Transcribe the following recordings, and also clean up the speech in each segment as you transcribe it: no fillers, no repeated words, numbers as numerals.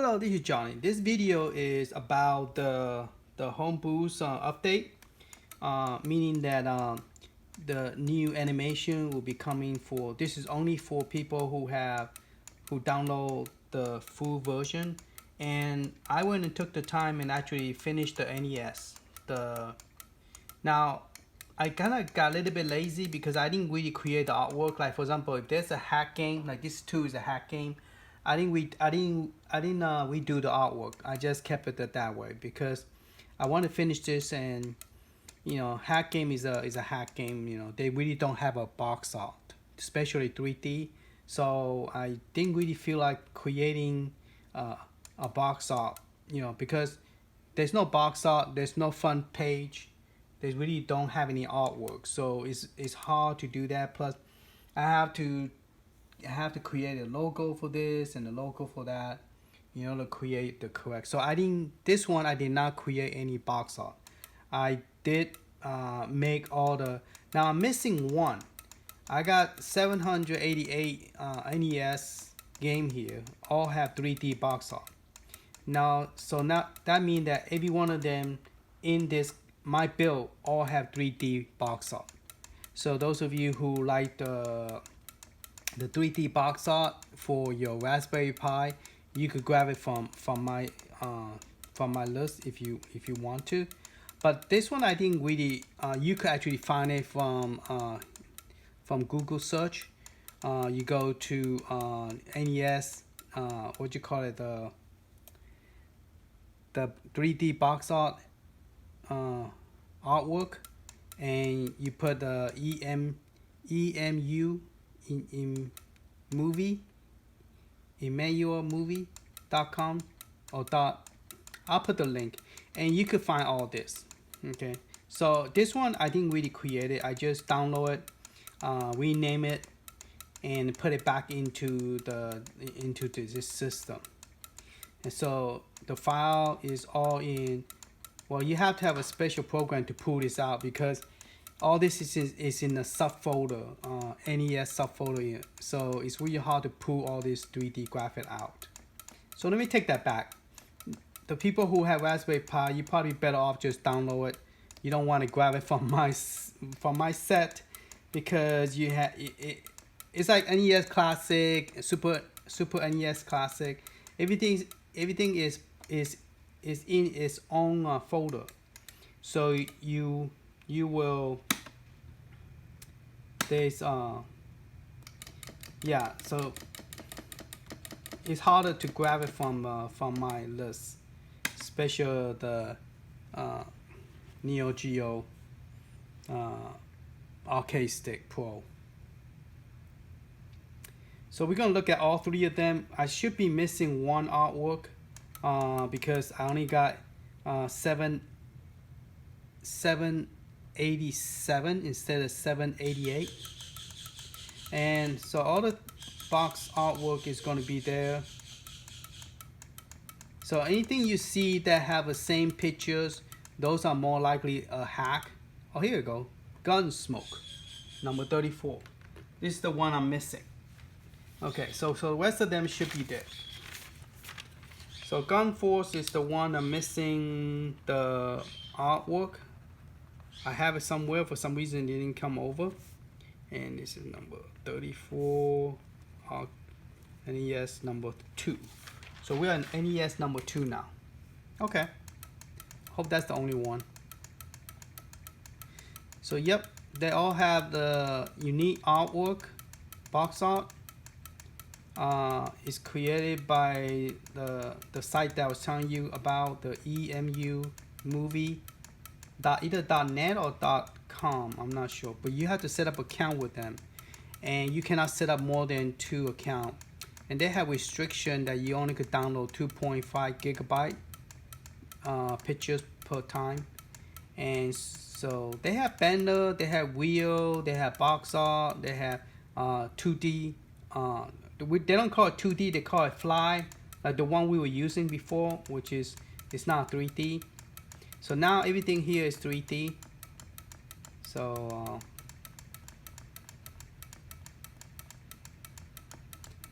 Hello, this is Johnny. This video is about the home boost update, meaning that the new animation will be coming for. This is only for people who download the full version, and I went and took the time and actually finished the NES. Now I kind of got a little bit lazy because I didn't really create the artwork. Like for example, if there's a hack game, like this too is a hack game, I didn't redo the artwork. I just kept it that way because I want to finish this, and hack game is a hack game. They really don't have a box art, especially 3D. So I didn't really feel like creating a box art. Because there's no box art, there's no front page, they really don't have any artwork, so it's hard to do that. Plus I have to create a logo for this and a logo for that, to create the correct. So I did not create any box art. I did make all the. Now I'm missing one. I got 788 NES game here, all have 3D box art. Now that means that every one of them in this my build all have 3D box art. So those of you who like the 3D box art for your Raspberry Pi, you could grab it from my list if you want to. But this one I think really you could actually find it from Google search. You go to NES, what you call it, the 3D box art artwork, and you put the EMU in movie, emmanuelmovie.com or dot. I'll put the link, and you could find all this. Okay, so this one I didn't really create it. I just download it, rename it, and put it back into this system. And so the file is all in. Well, you have to have a special program to pull this out because all this is in a subfolder, NES subfolder. So it's really hard to pull all this 3D graphic out. So let me take that back. The people who have Raspberry Pi, you probably better off just download it. You don't want to grab it from my set because you have it's like NES Classic, Super NES Classic. Everything is in its own folder. So you will there's yeah, so it's harder to grab it from my list, especially the Neo Geo Arcade Stick Pro. So we're gonna look at all three of them. I should be missing one artwork because I only got 787 instead of 788, and so all the box artwork is going to be there. So anything you see that have the same pictures, those are more likely a hack. Oh, here you go, Gunsmoke, number 34. This is the one I'm missing. Okay, so the rest of them should be there. So Gun Force is the one I'm missing the artwork. I have it somewhere, for some reason it didn't come over. And this is number 34, NES number 2. So we're on NES number 2 now. Okay, hope that's the only one. So yep, they all have the unique artwork, box art. It's created by the site that I was telling you about, the EMU movie, either .net or .com, I'm not sure, but you have to set up an account with them, and you cannot set up more than 2 accounts, and they have restriction that you only could download 2.5 gigabyte pictures per time. And so they have banner, they have wheel, they have box art, they have 2D. They don't call it 2D, they call it fly, like the one we were using before, which is it's not 3D. So now everything here is 3D. So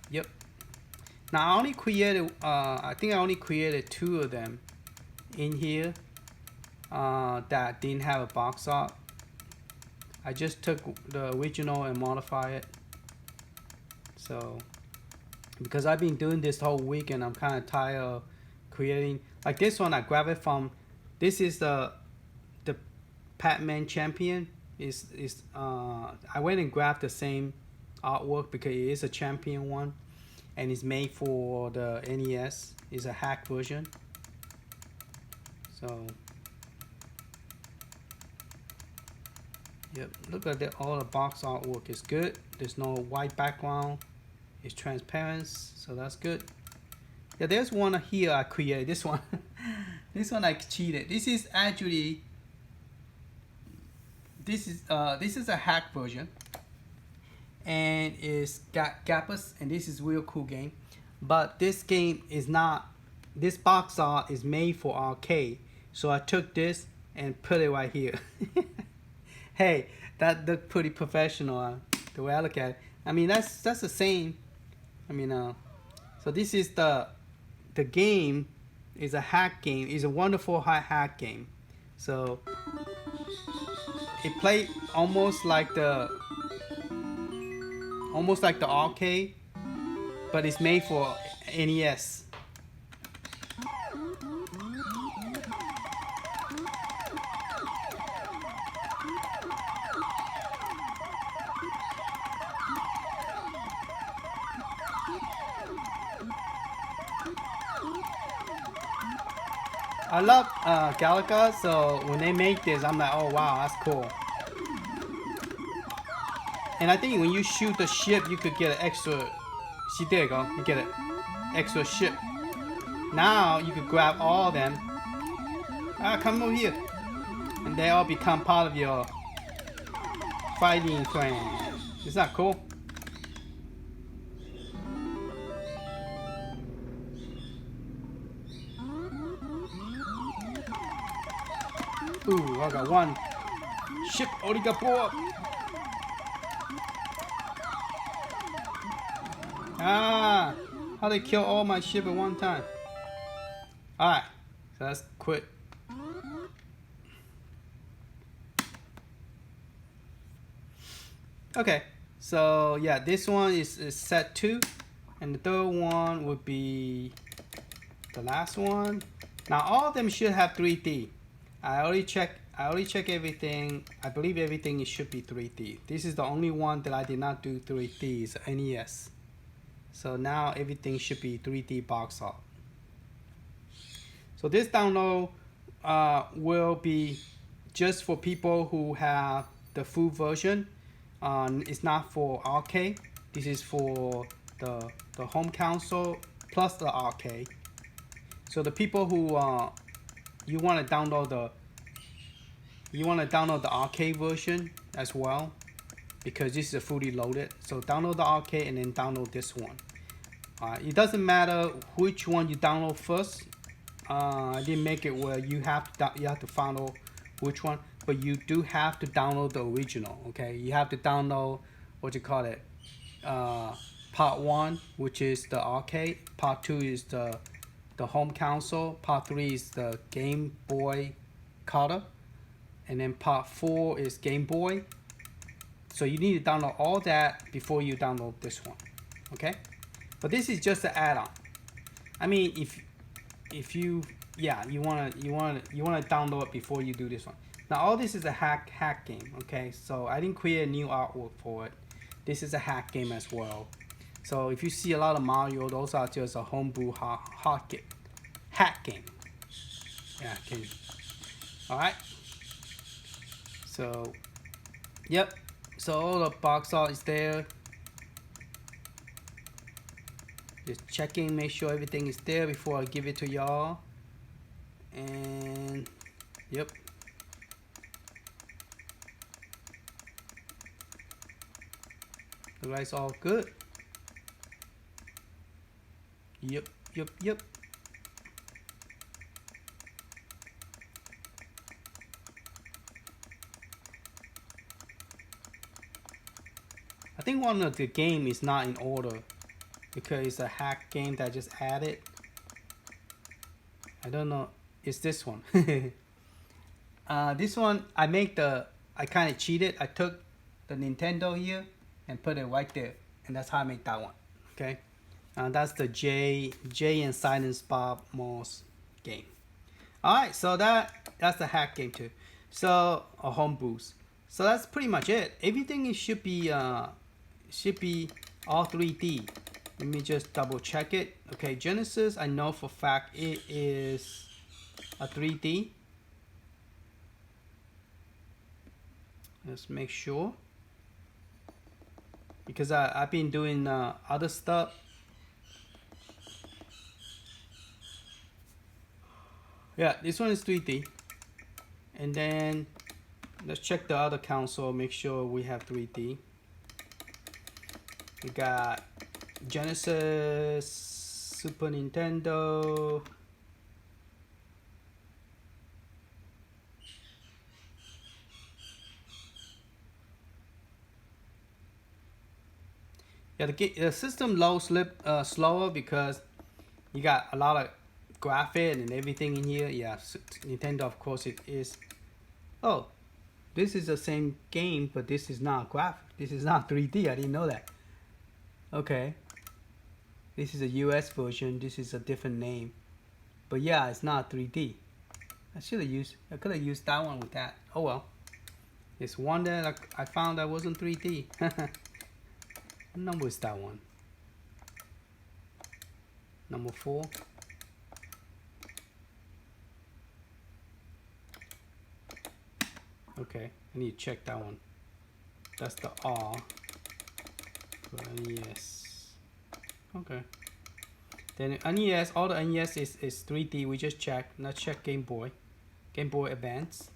yep, Now I only created, I think I only created 2 of them in here that didn't have a box art. I just took the original and modified it. So, because I've been doing this whole week and I'm kind of tired of creating. Like this one, I grabbed it from. This is the Pac-Man champion. I went and grabbed the same artwork because it is a champion one, and it's made for the NES. It's a hack version. So. Yep, look at that, all the box artwork is good. There's no white background. It's transparent, so that's good. Yeah, there's one here I created. This one, this one I cheated. This is actually, this is a hack version, and it's got Gappas, and this is real cool game. But this game is not. This box art is made for arcade, so I took this and put it right here. Hey, that looked pretty professional the way I look at it. I mean, that's the same. I mean, so this is the game is a hack game. It's a wonderful hack game. So it played almost like the arcade, but it's made for NES. I love Galaga, so when they make this, I'm like, oh wow, that's cool. And I think when you shoot the ship, you could get an extra. See, there you go. You get an extra ship. Now you could grab all of them. Come over here, and they all become part of your fighting clan. Is that cool? Ooh, I got one ship. Only got 4. How they kill all my ship at one time? Alright, so let's quit. Okay, so yeah, this one is set 2, and the third one would be the last one. Now all of them should have 3D. I already checked everything. I believe everything should be 3D. This is the only one that I did not do 3D. It's NES. So now everything should be 3D box art. So this download will be just for people who have the full version. It's not for arcade. This is for the home console plus the arcade. So the people who you want to download the arcade version as well, because this is a fully loaded. So download the arcade and then download this one. It doesn't matter which one you download first. I didn't make it where you have to follow which one, but you do have to download the original. Okay, you have to download what you call it. Part 1, which is the arcade. Part 2 is the home console. Part 3 is the Game Boy Color, and then part 4 is Game Boy. So you need to download all that before you download this one. Okay, but this is just an add-on. I mean, if you wanna download it before you do this one. Now all this is a hack game. Okay, so I didn't create a new artwork for it. This is a hack game as well. So if you see a lot of Mario, those are just a homebrew hack game. Yeah, game. All right. So, yep. So all the box art is there. Just checking, make sure everything is there before I give it to y'all. And yep. The light's all good. Yep. I think one of the game is not in order. because it's a hack game that I just added. I don't know. It's this one. This one I kind of cheated. I took the Nintendo here and put it right there, and that's how I made that one. Okay, that's the Jay and Silence Bob Moss game. All right, so that's the hack game too. So a home boost. So that's pretty much it. Everything should be all 3D. Let me just double check it. Okay, Genesis, I know for a fact it is a 3D. Let's make sure, because I've been doing other stuff. Yeah, this one is 3D. And then let's check the other console, make sure we have 3D. We got Genesis, Super Nintendo. Yeah, the system loads slower because you got a lot of graphic and everything in here. Yeah, Nintendo, of course, it is. Oh, this is the same game, but this is not graphic. This is not 3D. I didn't know that. Okay. This is a US version. This is a different name. But yeah, it's not 3D. I could have used that one with that. Oh well. It's one that I found that wasn't 3D. What number is that one? Number 4. Okay, I need to check that one. That's the R for NES. Okay. Then NES, all the NES is 3D. We just checked. Let's check Game Boy. Game Boy Advance.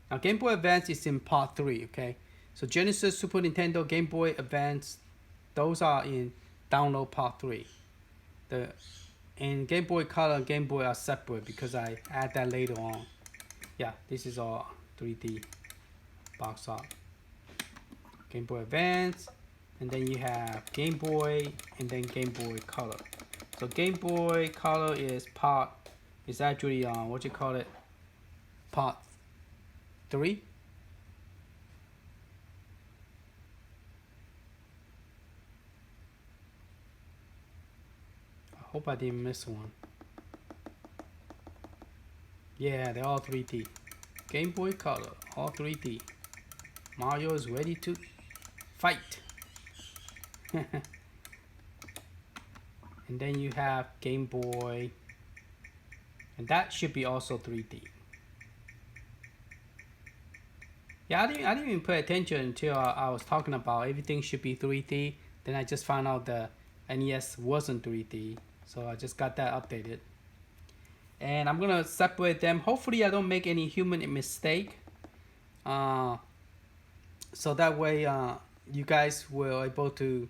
Now Game Boy Advance is in part 3, okay? So Genesis, Super Nintendo, Game Boy Advance, those are in download part 3. And Game Boy Color and Game Boy are separate because I add that later on. Yeah, this is all 3D box art. Game Boy Advance, and then you have Game Boy, and then Game Boy Color. So Game Boy Color is actually what you call it, part 3. I hope I didn't miss one. Yeah, they're all 3D. Game Boy Color, all 3D. Mario is ready to fight. And then you have Game Boy, and that should be also 3D. Yeah, I didn't even pay attention until I was talking about everything should be 3D. Then I just found out the NES wasn't 3D, so I just got that updated. And I'm gonna separate them. Hopefully I don't make any human mistake. So that way you guys will able to,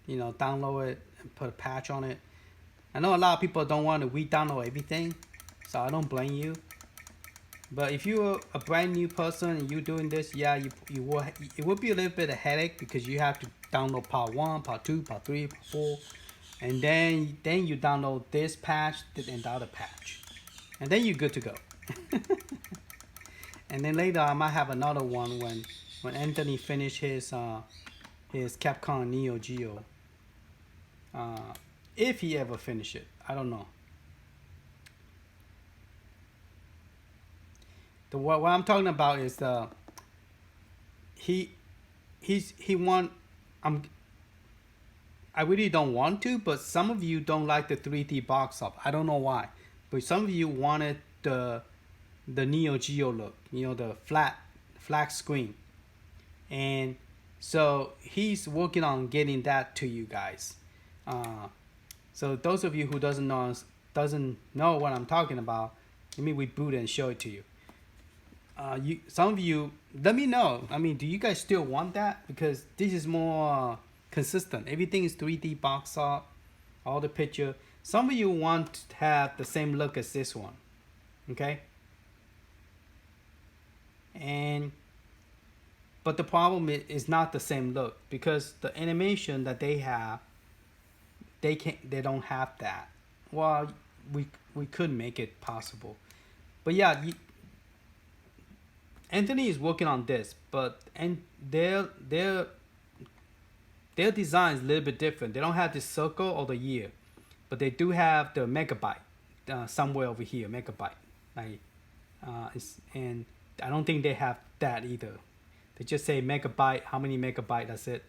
download it and put a patch on it. I know a lot of people don't want to re-download everything, so I don't blame you. But if you're a brand new person and you're doing this, yeah, it will be a little bit of a headache because you have to download part 1, part 2, part 3, part 4. And then you download this patch and the other patch, and then you're good to go. And then later I might have another one when Anthony finish his Capcom Neo Geo. If he ever finish it, I don't know. What I'm talking about is I really don't want to, but some of you don't like the 3D box art. I don't know why, but some of you wanted the Neo Geo look, the flat screen, and so he's working on getting that to you guys. So those of you who doesn't know what I'm talking about, let me reboot and show it to you. Some of you, let me know. I mean, do you guys still want that? Because this is more consistent. Everything is 3D box art, all the picture. Some of you want to have the same look as this one, okay? but the problem is not the same look because the animation that they have, they don't have that. Well, we could make it possible, but yeah, Anthony is working on this, but and their design is a little bit different. They don't have the circle or the year, but they do have the megabyte somewhere over here, megabyte. Like, and I don't think they have that either. They just say megabyte, how many megabyte, that's it.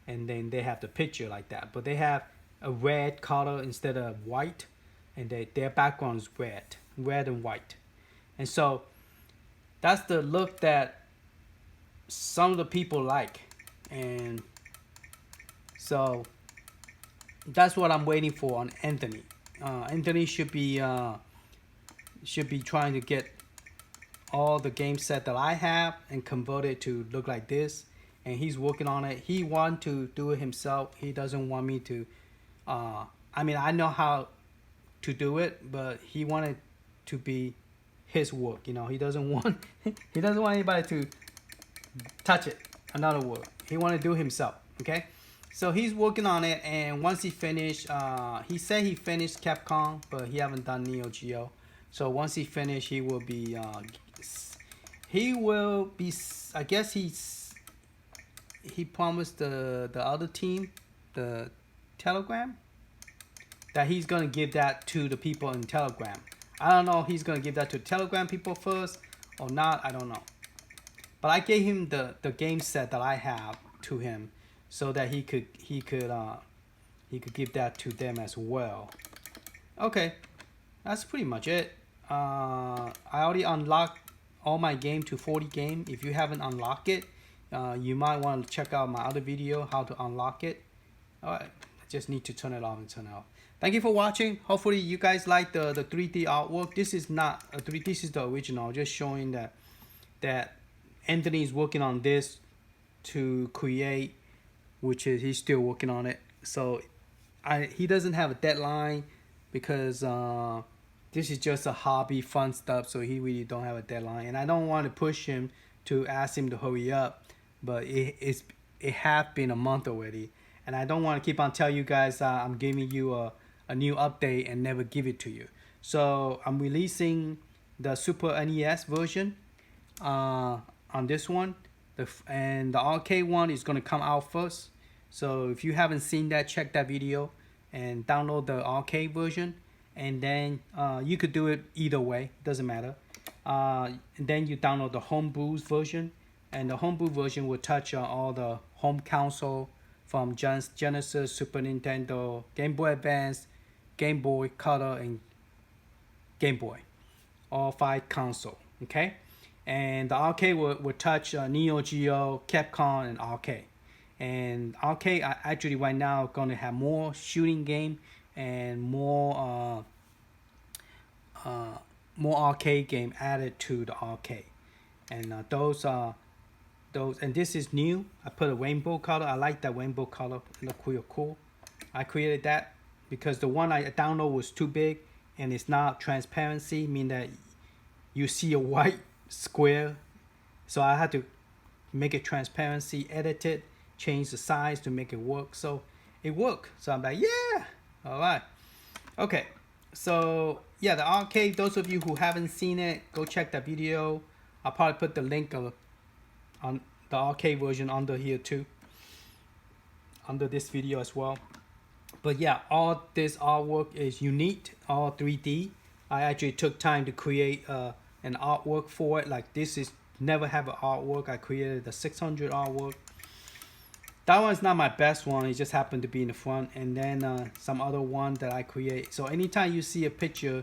And then they have the picture like that. But they have a red color instead of white, and their background is red and white. And so that's the look that some of the people like. And so that's what I'm waiting for on Anthony. Anthony should be trying to get all the game set that I have and convert it to look like this, and he's working on it. He wants to do it himself. He doesn't want me to. I mean, I know how to do it, but he wanted to be his work. You know, he doesn't want anybody to touch it. Another word. He want to do it himself. Okay, so he's working on it, and once he finished, he said he finished Capcom, but he haven't done Neo Geo. So once he finished, he will be. I guess he promised the other team, the Telegram, that he's gonna give that to the people in Telegram. I don't know if he's gonna give that to Telegram people first or not. I don't know. But I gave him the game set that I have to him, so that he could give that to them as well. Okay, that's pretty much it. I already unlocked all my game to 40 game. If you haven't unlocked it, you might want to check out my other video how to unlock it. Alright, I just need to turn it on and turn it off. Thank you for watching. Hopefully you guys like the 3D artwork. This is not a 3D, this is the original. Just showing that Anthony is working on this to create, which is he's still working on it. So he doesn't have a deadline because this is just a hobby, fun stuff, so he really don't have a deadline. And I don't want to push him to ask him to hurry up, but it has been a month already. And I don't want to keep on telling you guys I'm giving you a new update and never give it to you. So I'm releasing the Super NES version on this one. And the arcade one is going to come out first. So if you haven't seen that, check that video and download the arcade version. And then you could do it either way, doesn't matter. And then you download the homebrew version, and the homebrew version will touch on all the home console from Genesis, Super Nintendo, Game Boy Advance, Game Boy Color, and Game Boy, all 5 console. Okay, and the arcade will touch Neo Geo, Capcom, and arcade. And arcade actually right now going to have more shooting game and more arcade game added to the arcade. And those and this is new. I put a rainbow color. I like that rainbow color. It look real cool. I created that because the one I downloaded was too big, and it's not transparency, meaning that you see a white square. So I had to make it transparency, edit it, change the size to make it work. So it worked. So I'm like, yeah. All right. Okay. So yeah, the arcade, those of you who haven't seen it, go check that video. I'll probably put the link on the arcade version under here too, under this video as well. But yeah, all this artwork is unique, all 3D. I actually took time to create an artwork for it. Like this is never have an artwork. I created the 600 artwork. That one's not my best one. It just happened to be in the front. And then some other one that I create. So anytime you see a picture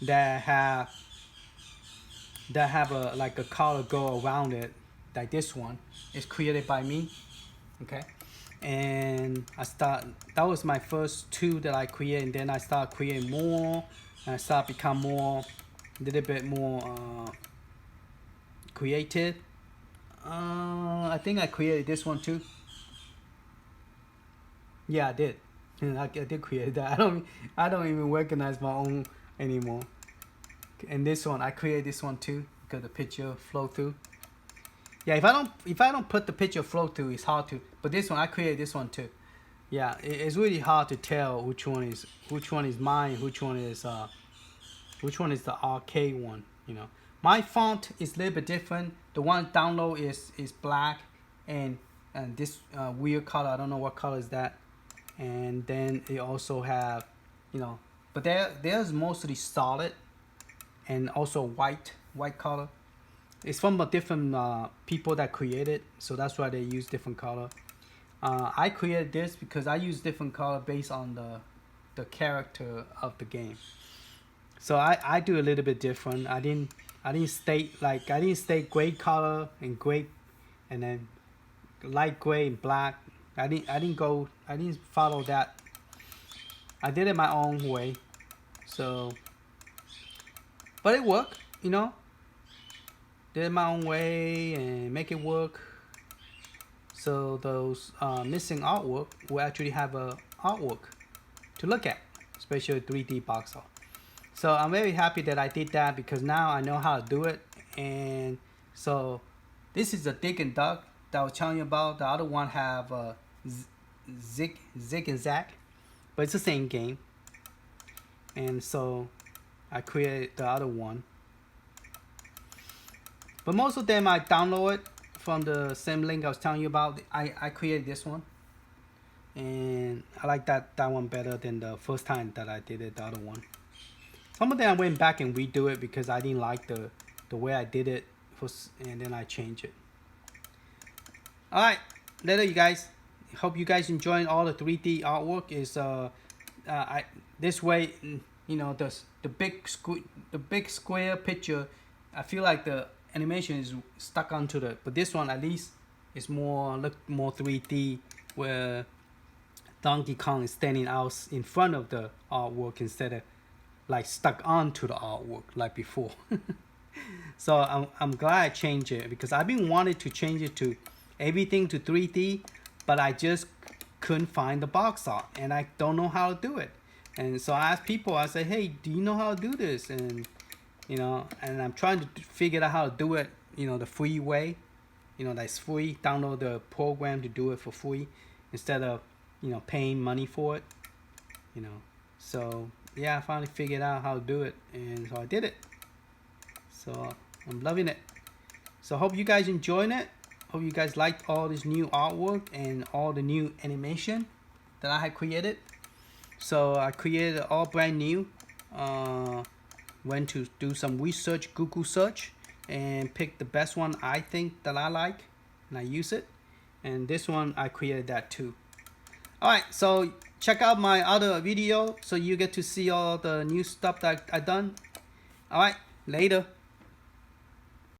that have a like a color go around it, like this one, it's created by me. Okay. And that was my first 2 that I created, and then I started creating more, and I started become more, a little bit more creative. I think I created this one too. Yeah, I did. I did create that. I don't even recognize my own anymore. And this one, I created this one too because the picture flow through. Yeah, if I don't put the picture flow to, it's hard to. But this one, I created this one too. Yeah, it's really hard to tell which one is mine, which one is the arcade one. You know, my font is a little bit different. The one download is black, and this weird color. I don't know what color is that. And then it also have, you know, but there's mostly solid, and also white color. It's from a different people that created, so that's why they use different color. I created this because I use different color based on the character of the game. So I do a little bit different. I didn't state gray color and gray, and then light gray and black. I didn't follow that. I did it my own way. So, but it worked, you know. Did it my own way and make it work. So those missing artwork will actually have a artwork to look at, especially 3D box art. So I'm very happy that I did that because now I know how to do it. And so this is a dig and dug that I was telling you about. The other one have zig and zag, but it's the same game. And so I created the other one. But most of them I download it from the same link I was telling you about. I created this one, and I like that one better than the first time that I did it, the other one. Some of them I went back and redo it because I didn't like the way I did it, and then I changed it. Alright, later you guys. Hope you guys enjoying all the 3D artwork. Is this way, you know, the big square picture, I feel like the animation is stuck onto but this one at least is more 3D, where Donkey Kong is standing out in front of the artwork instead of like stuck onto the artwork like before. So I'm glad I changed it because I've been wanting to change it to everything to 3D, but I just couldn't find the box art and I don't know how to do it. And so I asked people, I said, hey, do you know how to do this? And you know, and I'm trying to figure out how to do it, you know, the free way. You know, that's free. Download the program to do it for free instead of, you know, paying money for it. You know, so yeah, I finally figured out how to do it, and so I did it. So I'm loving it. So hope you guys enjoying it. Hope you guys liked all this new artwork and all the new animation that I had created. So I created all brand new. Went to do some research, Google search, and pick the best one I think that I like, and I use it. And this one I created that too. Alright, so check out my other video so you get to see all the new stuff that I done. Alright, later.